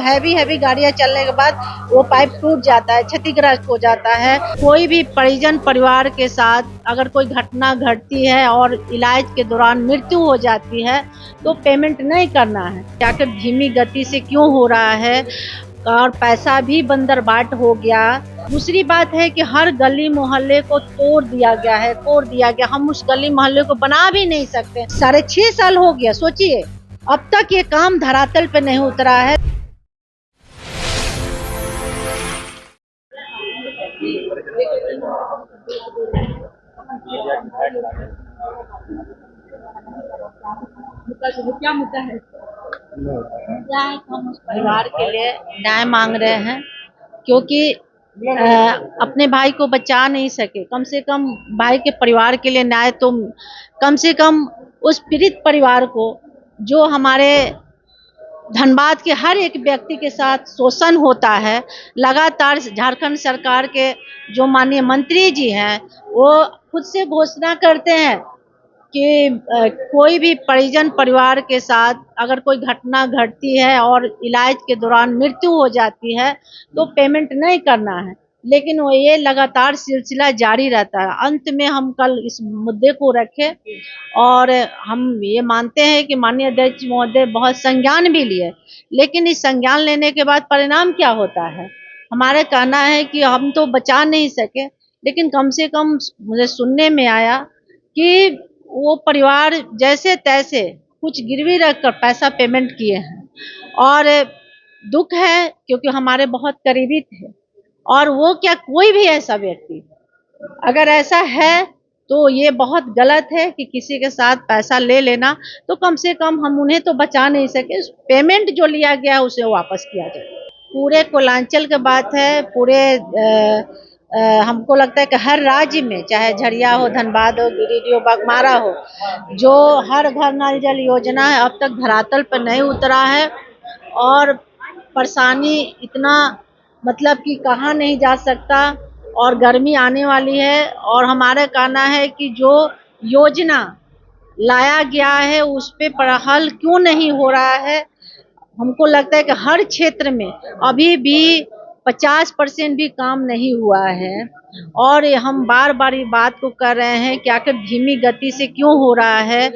Heavy heavy गाड़ियां चलने के बाद वो पाइप टूट जाता है, क्षतिग्रस्त हो जाता है। कोई भी परिजन परिवार के साथ अगर कोई घटना घटती है और इलाज के दौरान मृत्यु हो जाती है तो पेमेंट नहीं करना है। आखिर धीमी गति से क्यों हो रहा है और पैसा भी बंदरबाट हो गया। दूसरी बात है कि हर गली मोहल्ले को तोड़ दिया गया है, तोड़ दिया गया। हम उस गली मोहल्ले को बना भी नहीं सकते। 6.5 साल हो गया, सोचिए अब तक ये काम धरातल पे नहीं उतरा है। क्या मुद्दा है? हम उस परिवार के लिए न्याय मांग रहे हैं क्योंकि अपने भाई को बचा नहीं सके। कम से कम भाई के परिवार के लिए न्याय, तो कम से कम उस पीड़ित परिवार को, जो हमारे धनबाद के हर एक व्यक्ति के साथ शोषण होता है। लगातार झारखंड सरकार के जो माननीय मंत्री जी हैं वो खुद से घोषणा करते हैं कि कोई भी परिजन परिवार के साथ अगर कोई घटना घटती है और इलाज के दौरान मृत्यु हो जाती है तो पेमेंट नहीं करना है, लेकिन वो ये लगातार सिलसिला जारी रहता है। अंत में हम कल इस मुद्दे को रखे और हम ये मानते हैं कि माननीय अध्यक्ष महोदय बहुत संज्ञान भी लिए, लेकिन इस संज्ञान लेने के बाद परिणाम क्या होता है। हमारा कहना है कि हम तो बचा नहीं सके, लेकिन कम से कम मुझे सुनने में आया कि वो परिवार जैसे तैसे कुछ गिरवी रखकर पैसा पेमेंट किए हैं। और दुख है क्योंकि हमारे बहुत करीबी थे। और वो क्या, कोई भी ऐसा व्यक्ति अगर ऐसा है तो ये बहुत गलत है कि किसी के साथ पैसा ले लेना। तो कम से कम हम उन्हें तो बचा नहीं सके, पेमेंट जो लिया गया उसे वापस किया जाए। पूरे कोलांचल की बात है, पूरे हमको लगता है कि हर राज्य में, चाहे झरिया हो, धनबाद हो, गिरिडीह हो, बाघमारा हो, जो हर घर नल जल योजना है अब तक धरातल पर नहीं उतरा है। और परेशानी इतना मतलब कि कहा नहीं जा सकता। और गर्मी आने वाली है और हमारा कहना है कि जो योजना लाया गया है उस पे हल क्यों नहीं हो रहा है। हमको लगता है कि हर क्षेत्र में अभी भी 50% भी काम नहीं हुआ है। और हम बार बार ये बात को कर रहे हैं कि आखिर धीमी गति से क्यों हो रहा है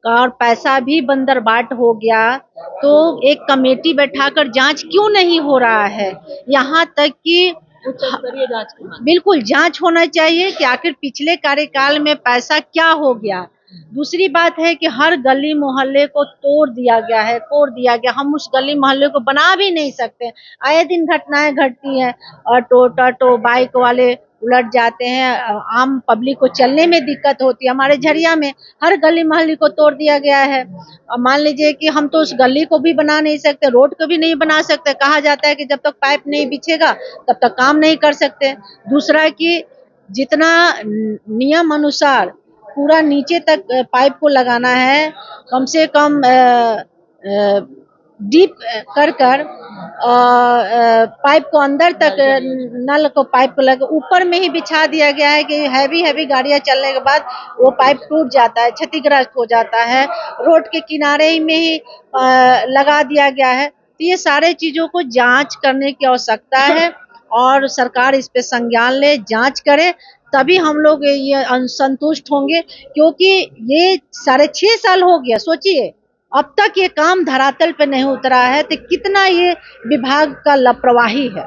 और पैसा भी बंदरबाट हो गया। तो एक कमेटी बैठाकर जांच क्यों नहीं हो रहा है। यहाँ तक कि बिल्कुल जांच होना चाहिए कि आखिर पिछले कार्यकाल में पैसा क्या हो गया। दूसरी बात है कि हर गली मोहल्ले को तोड़ दिया गया है, तोड़ दिया गया। हम उस गली मोहल्ले को बना भी नहीं सकते। आए दिन घटनाएं घटती हैं, ऑटो बाइक वाले उलट जाते हैं, आम पब्लिक को चलने में दिक्कत होती है। हमारे झरिया में हर गली मोहल्ले को तोड़ दिया गया है। मान लीजिए कि हम तो उस गली को भी बना नहीं सकते, रोड को भी नहीं बना सकते। कहा जाता है कि जब तक पाइप नहीं बिछेगा तब तक काम नहीं कर सकते। दूसरा कि जितना नियम अनुसार पूरा नीचे तक पाइप को लगाना है, कम से कम डीप कर पाइप को अंदर तक, नल को पाइप को लगा ऊपर में ही बिछा दिया गया है कि हैवी हैवी गाड़ियां चलने के बाद वो पाइप टूट जाता है, क्षतिग्रस्त हो जाता है। रोड के किनारे में ही लगा दिया गया है। तो ये सारे चीजों को जांच करने की आवश्यकता है और सरकार इस पे संज्ञान ले, जांच करे, तभी हम लोग ये संतुष्ट होंगे। क्योंकि ये 6.5 साल हो गया, सोचिए अब तक ये काम धरातल पे नहीं उतरा है, तो कितना ये विभाग का लापरवाही है।